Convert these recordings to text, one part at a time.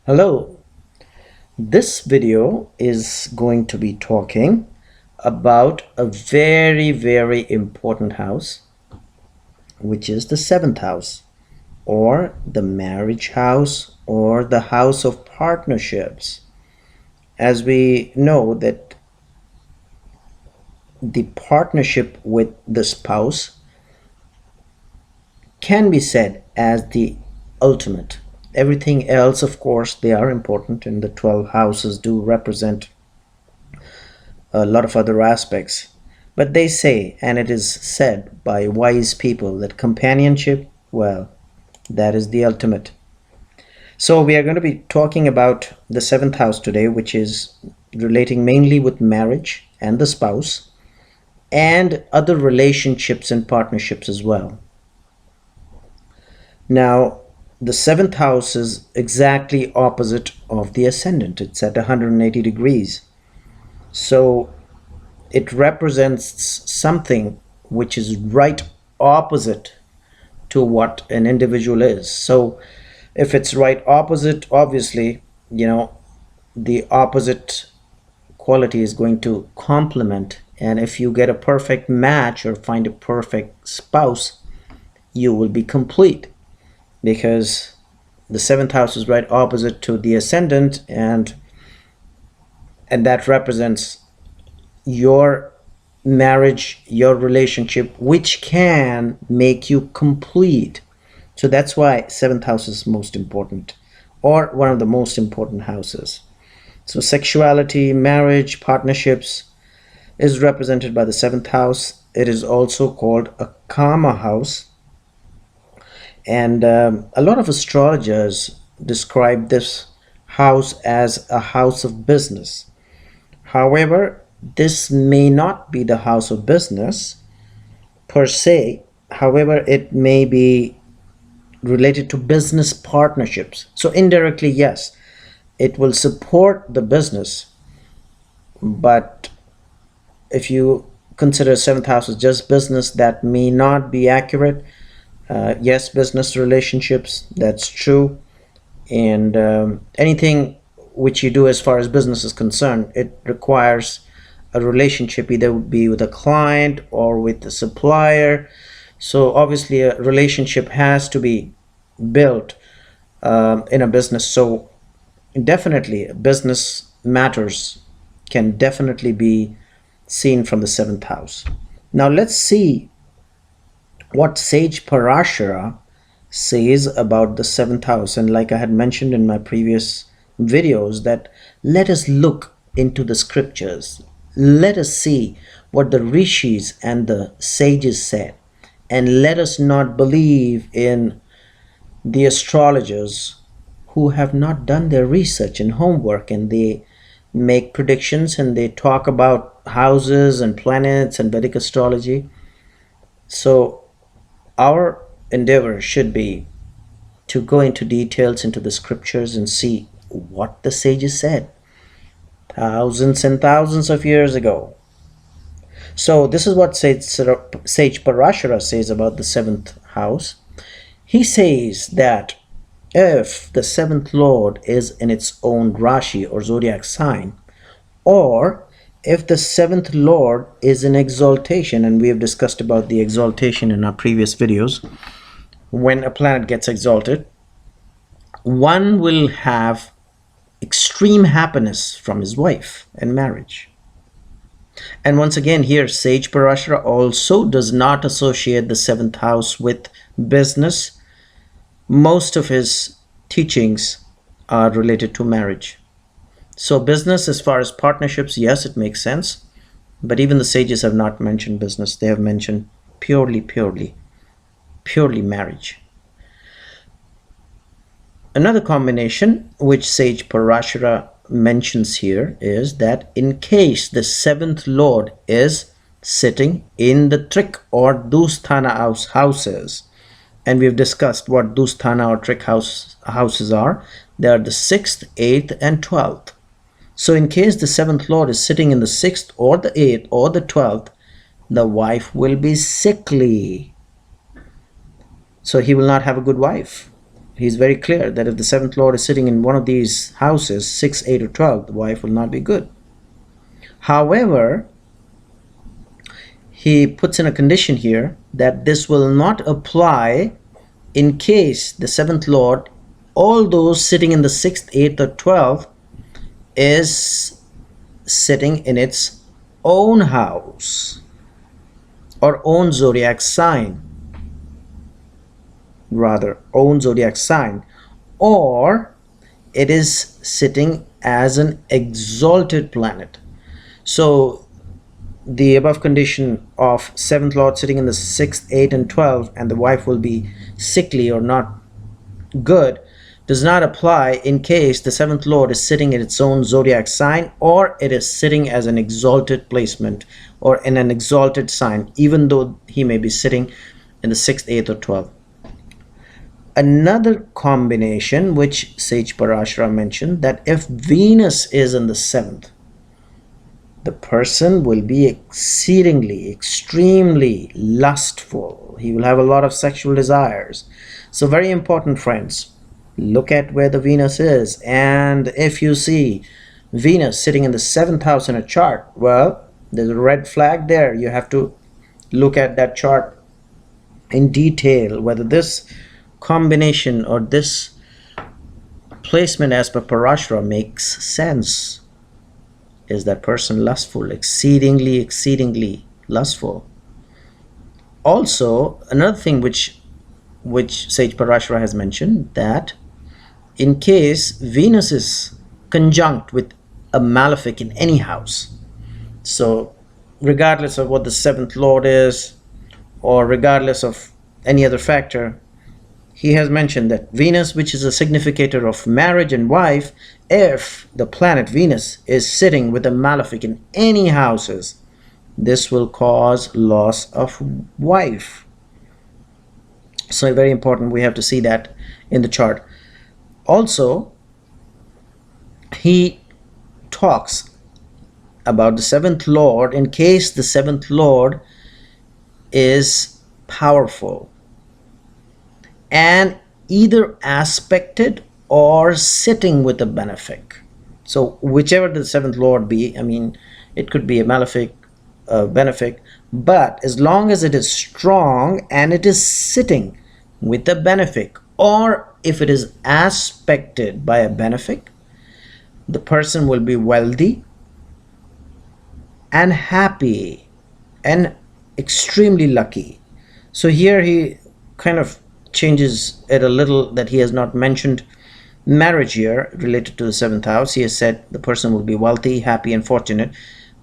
Hello, this video is going to be talking about a very important house, which is the seventh house, or the marriage house, or the house of partnerships. As we know that the partnership with the spouse can be said as the ultimate. Everything else, of course, they are important, and the 12 houses do represent a lot of other aspects. But they say, and it is said by wise people, that companionship, well, that is the ultimate. So we are going to be talking about the seventh house today, which is relating mainly with marriage and the spouse and other relationships and partnerships as well. Now, the seventh house is exactly opposite of the ascendant. It's at 180 degrees. So it represents something which is right opposite to what an individual is. So if it's right opposite, obviously, the opposite quality is going to complement. And if you get a perfect match or find a perfect spouse, you will be complete, because the seventh house is right opposite to the ascendant, and that represents your marriage, your relationship, which can make you complete. So that's why seventh house is most important, or one of the most important houses. So sexuality, marriage, partnerships is represented by the seventh house. It is also called a karma house, and a lot of astrologers describe this house as a house of business. However, this may not be the house of business per se. However, it may be related to business partnerships. So indirectly, yes, it will support the business. But if you consider seventh house as just business, that may not be accurate. Yes, business relationships, that's true. And anything which you do as far as business is concerned, it requires a relationship, either would be with a client or with a supplier. So obviously a relationship has to be built in a business. So definitely business matters can definitely be seen from the seventh house. Now let's see what sage Parashara says about the seventh house. And like I had mentioned in my previous videos, that let us look into the scriptures. Let us see what the rishis and the sages said, and let us not believe in the astrologers who have not done their research and homework, and they make predictions and they talk about houses and planets and Vedic astrology. So our endeavor should be to go into details into the scriptures and see what the sages said thousands and thousands of years ago. So this is what Sage Parashara says about the seventh house. He says that if the seventh lord is in its own Rashi or zodiac sign, or if the seventh lord is in exaltation, and we have discussed about the exaltation in our previous videos, when a planet gets exalted, one will have extreme happiness from his wife and marriage. And once again, here Sage Parashara also does not associate the seventh house with business. Most of his teachings are related to marriage. So business, as far as partnerships, yes, it makes sense. But even the sages have not mentioned business. They have mentioned purely marriage. Another combination which Sage Parashara mentions here is that in case the seventh lord is sitting in the Trik or Dusthana houses, and we've discussed what Dusthana or Trik houses are. They are the 6th, 8th, and 12th. So in case the seventh lord is sitting in the 6th or the 8th or the 12th, the wife will be sickly. So he will not have a good wife. he's very clear that if the seventh lord is sitting in one of these houses, 6, 8, or 12, the wife will not be good. However, he puts in a condition here that this will not apply in case the seventh lord, although sitting in the 6th, 8th, or 12th, is sitting in its own house or own zodiac sign, or it is sitting as an exalted planet. So the above condition of seventh lord sitting in the 6th, 8th, and 12th, and the wife will be sickly or not good, does not apply in case the seventh lord is sitting in its own zodiac sign, or it is sitting as an exalted placement or in an exalted sign, even though he may be sitting in the 6th, 8th, or 12th. Another combination which Sage Parashara mentioned, that if Venus is in the 7th, the person will be exceedingly, extremely lustful. He will have a lot of sexual desires. So very important, friends, look at where the Venus is. And if you see Venus sitting in the 7th house in a chart, well, there's a red flag there. You have to look at that chart in detail, whether this combination or this placement as per Parashara makes sense. Is that person lustful, exceedingly, exceedingly lustful? Also, another thing which Sage Parashara has mentioned, that in case Venus is conjunct with a malefic in any house, so regardless of what the seventh lord is, or regardless of any other factor, he has mentioned that Venus, which is a significator of marriage and wife, if the planet Venus is sitting with a malefic in any houses, this will cause loss of wife. So very important, we have to see that in the chart. Also, he talks about the seventh lord in case the seventh lord is powerful and either aspected or sitting with a benefic. So whichever the seventh lord be, I mean, it could be a malefic, a benefic, but as long as it is strong and it is sitting with a benefic, or if it is aspected by a benefic, the person will be wealthy and happy and extremely lucky. So here he kind of changes it a little, that he has not mentioned marriage here related to the 7th house. He has said the person will be wealthy, happy, and fortunate,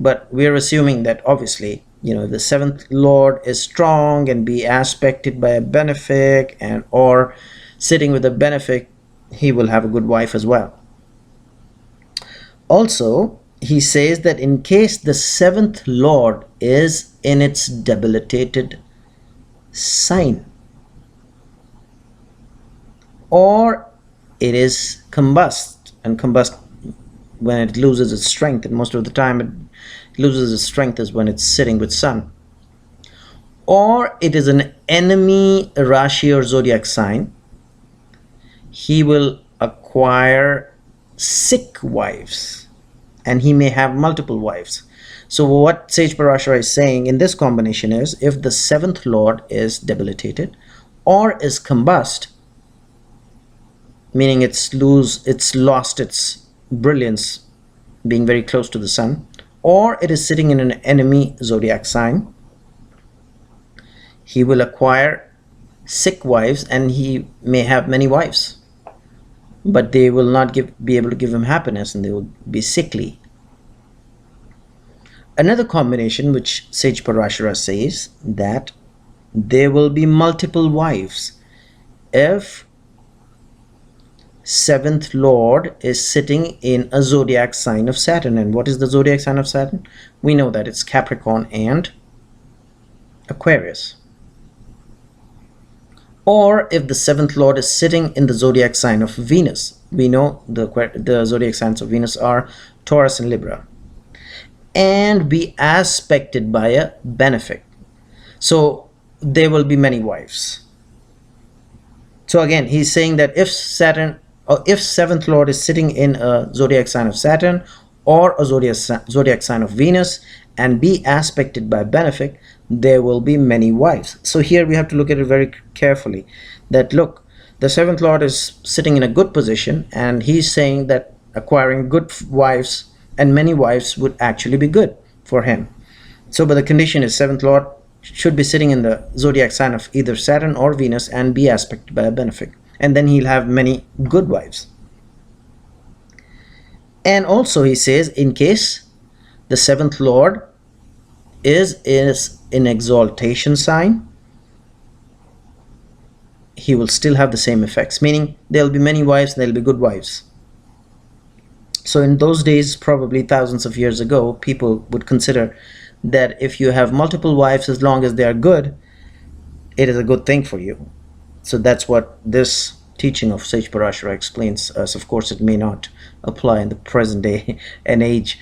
but we are assuming that obviously, you know, the 7th lord is strong and be aspected by a benefic and or sitting with a benefic, he will have a good wife as well. Also, he says that in case the 7th lord is in its debilitated sign, or it is combust, and combust when it loses its strength, and most of the time it loses its strength is when it's sitting with sun, or it is an enemy Rashi or zodiac sign, he will acquire sick wives and he may have multiple wives. So what Sage Parashara is saying in this combination is, if the 7th lord is debilitated or is combust, meaning it's lost its brilliance being very close to the sun, or it is sitting in an enemy zodiac sign, he will acquire sick wives and he may have many wives, but they will not be able to give him happiness and they will be sickly. Another combination which Sage Parashara says, that there will be multiple wives if 7th lord is sitting in a zodiac sign of Saturn. And what is the zodiac sign of Saturn? We know that it's Capricorn and Aquarius. Or if the 7th lord is sitting in the zodiac sign of Venus, we know the zodiac signs of Venus are Taurus and Libra, and be aspected by a benefic, so there will be many wives. So again, he's saying that if Saturn, or if seventh lord is sitting in a zodiac sign of Saturn or a zodiac sign of Venus and be aspected by benefic, there will be many wives. So here we have to look at it very carefully, that look, the seventh lord is sitting in a good position, and he's saying that acquiring good wives and many wives would actually be good for him. So but the condition is seventh lord should be sitting in the zodiac sign of either Saturn or Venus and be aspected by a benefic, and then he'll have many good wives. And also he says, in case the seventh lord is in exaltation sign, he will still have the same effects, meaning there'll be many wives and there'll be good wives. So in those days, probably thousands of years ago, people would consider that if you have multiple wives, as long as they are good, it is a good thing for you. So that's what this teaching of Sage Parashara explains us. Of course, it may not apply in the present day and age.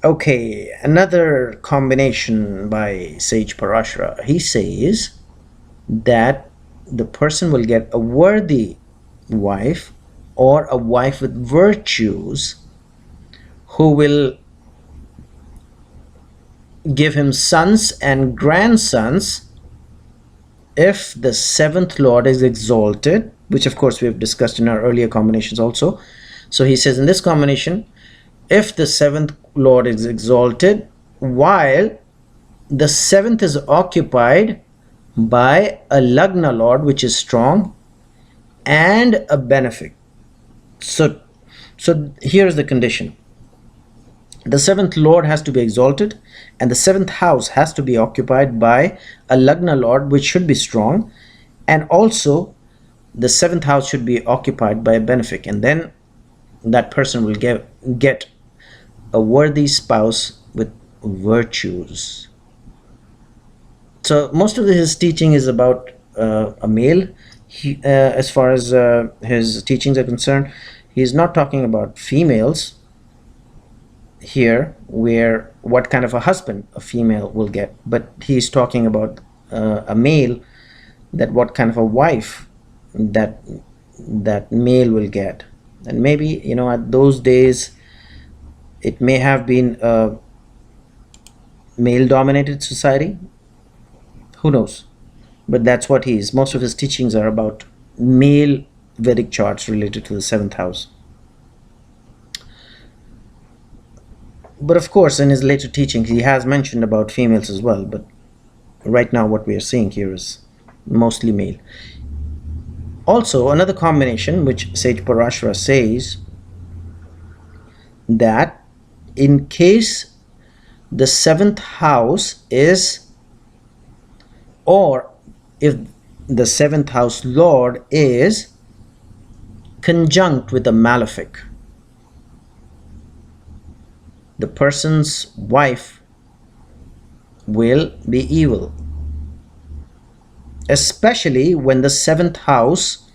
Okay, another combination by Sage Parashara. He says that the person will get a worthy wife or a wife with virtues who will give him sons and grandsons if the seventh lord is exalted, which of course we have discussed in our earlier combinations also. So he says in this combination, if the seventh lord is exalted while the seventh is occupied by a lagna lord, which is strong, and a benefic. So here's the condition. The seventh lord has to be exalted, and the seventh house has to be occupied by a lagna lord, which should be strong, and also the seventh house should be occupied by a benefic, and then that person will get a worthy spouse with virtues. So most of his teaching is about a male. As far as his teachings are concerned, he's not talking about females here, where what kind of a husband a female will get, but he's talking about a male, that what kind of a wife that male will get. And maybe, at those days it may have been a male dominated society, who knows, but that's what he is. Most of his teachings are about male Vedic charts related to the seventh house. But of course, in his later teachings, he has mentioned about females as well. But right now, what we are seeing here is mostly male. Also, another combination which Sage Parashara says, that in case the seventh house is, or if the seventh house lord is conjunct with a malefic, the person's wife will be evil, especially when the seventh house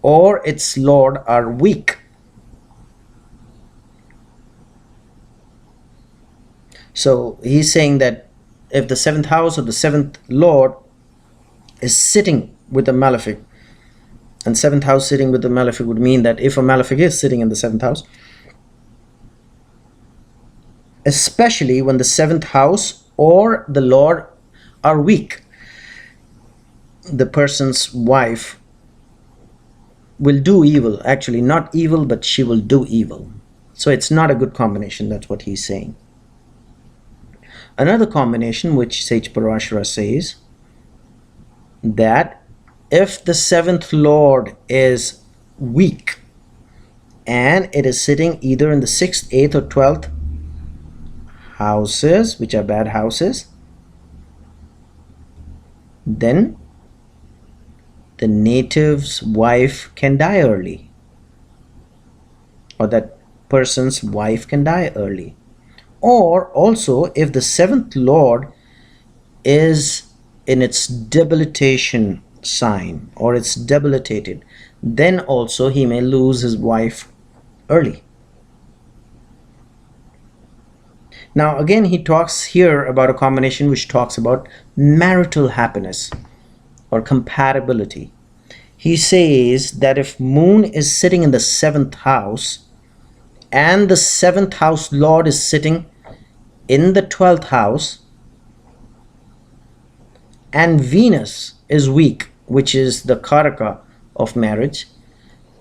or its lord are weak. So he's saying that if the seventh house or the seventh lord is sitting with a malefic, and seventh house sitting with the malefic would mean that if a malefic is sitting in the seventh house, especially when the seventh house or the lord are weak, the person's wife will do evil. Actually, not evil, but she will do evil. So it's not a good combination. That's what he's saying. Another combination which Sage Parashara says, that if the seventh lord is weak and it is sitting either in the 6th, 8th or 12th houses, which are bad houses, then the native's wife can die early, or that person's wife can die early. Or also, if the seventh lord is in its debilitation sign, or it's debilitated, then also he may lose his wife early. Now again, he talks here about a combination which talks about marital happiness or compatibility. He says that if moon is sitting in the 7th house and the 7th house lord is sitting in the 12th house and Venus is weak, which is the karaka of marriage,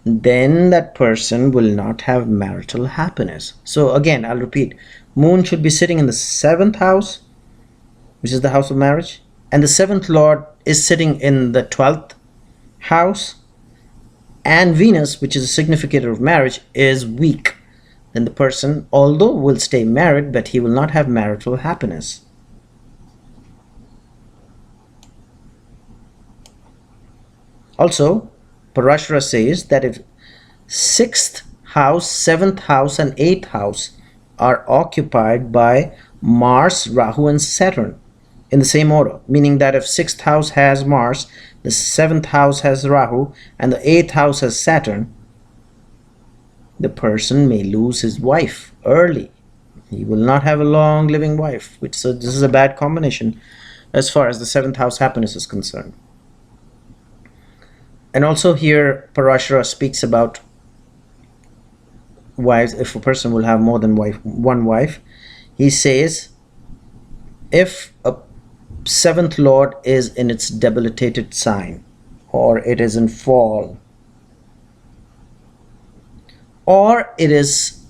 then that person will not have marital happiness. So again, I'll repeat, moon should be sitting in the 7th house, which is the house of marriage, and the 7th lord is sitting in the 12th house, and Venus, which is a significator of marriage, is weak. Then the person, although will stay married, but he will not have marital happiness. Also, Parashara says that if 6th house, 7th house and 8th house are occupied by Mars, Rahu and Saturn in the same order, meaning that if 6th house has Mars, the 7th house has Rahu and the 8th house has Saturn, the person may lose his wife early. He will not have a long living wife, this is a bad combination as far as the 7th house happiness is concerned. And also here Parashara speaks about wives. If a person will have more than one wife, he says if a 7th lord is in its debilitated sign, or it is in fall, or it is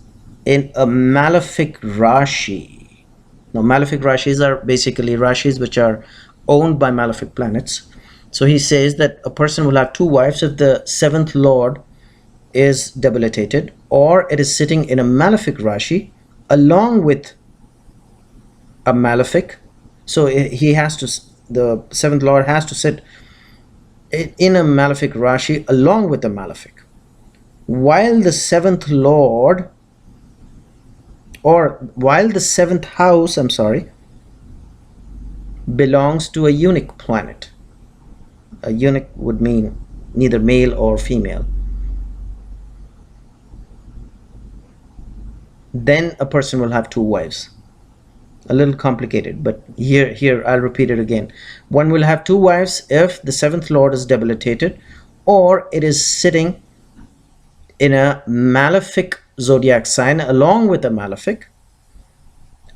in a malefic Rashi. Now malefic Rashis are basically Rashis which are owned by malefic planets. So he says that a person will have 2 wives if the 7th lord is debilitated, or it is sitting in a malefic Rashi along with a malefic. So he has to, the 7th lord has to sit in a malefic Rashi along with a malefic, while the 7th lord, or while the 7th house, belongs to a eunuch planet. A eunuch would mean neither male or female. Then a person will have 2 wives. A little complicated, but here I'll repeat it again. One will have 2 wives if the 7th lord is debilitated, or it is sitting in a malefic zodiac sign along with a malefic,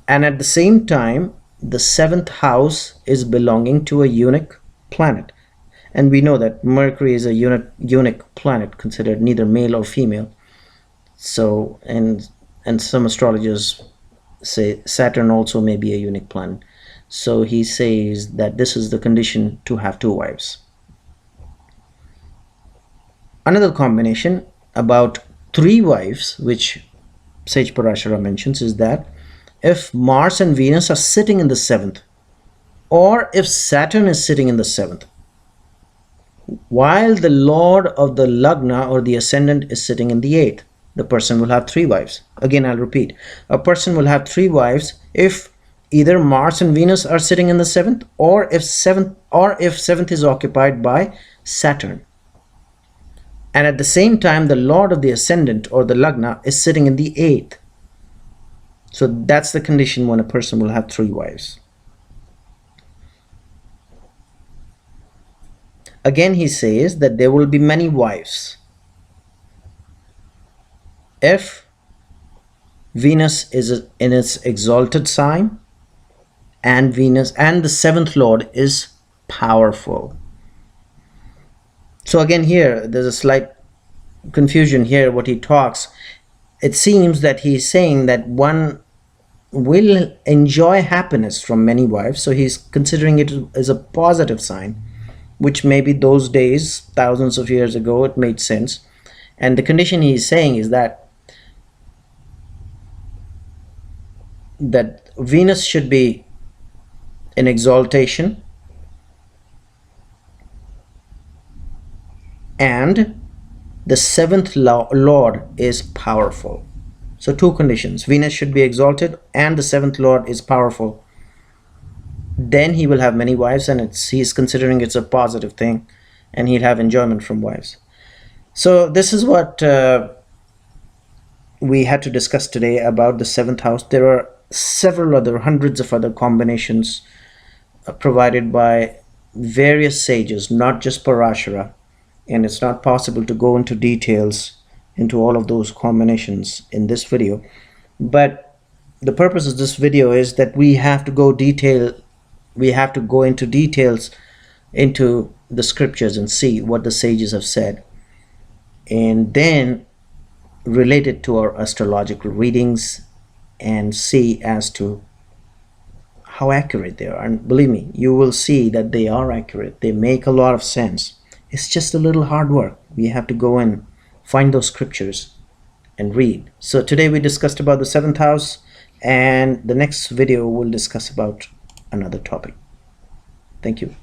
and at the same time the 7th house is belonging to a eunuch planet. And we know that Mercury is a eunuch planet, considered neither male or female. So, and some astrologers say Saturn also may be a eunuch planet. So he says that this is the condition to have 2 wives. Another combination about 3 wives, which Sage Parashara mentions, is that if Mars and Venus are sitting in the 7th, or if Saturn is sitting in the 7th, while the lord of the Lagna or the ascendant is sitting in the 8th, the person will have 3 wives. Again, I'll repeat. A person will have 3 wives if either Mars and Venus are sitting in the 7th, or if 7th is occupied by Saturn. And at the same time, the lord of the ascendant or the Lagna is sitting in the 8th. So that's the condition when a person will have 3 wives. Again, he says that there will be many wives if Venus is in its exalted sign and Venus and the 7th lord is powerful. So again, here there's a slight confusion here what he talks. It seems that he's saying that one will enjoy happiness from many wives, so he's considering it as a positive sign, which maybe those days, thousands of years ago, it made sense. And the condition he's saying is that Venus should be in exaltation and the 7th lord is powerful. So 2 conditions: Venus should be exalted and the 7th lord is powerful. Then he will have many wives, and he's considering it's a positive thing, and he'll have enjoyment from wives. So this is what we had to discuss today about the 7th house. There are hundreds of other combinations provided by various sages, not just Parashara, and it's not possible to go into details into all of those combinations in this video. But the purpose of this video is that we have to go into details into the scriptures and see what the sages have said, and then relate it to our astrological readings and see as to how accurate they are. And believe me, you will see that they are accurate. They make a lot of sense. It's just a little hard work. We have to go and find those scriptures and read. So today we discussed about the seventh house, and the next video we'll discuss about another topic. Thank you.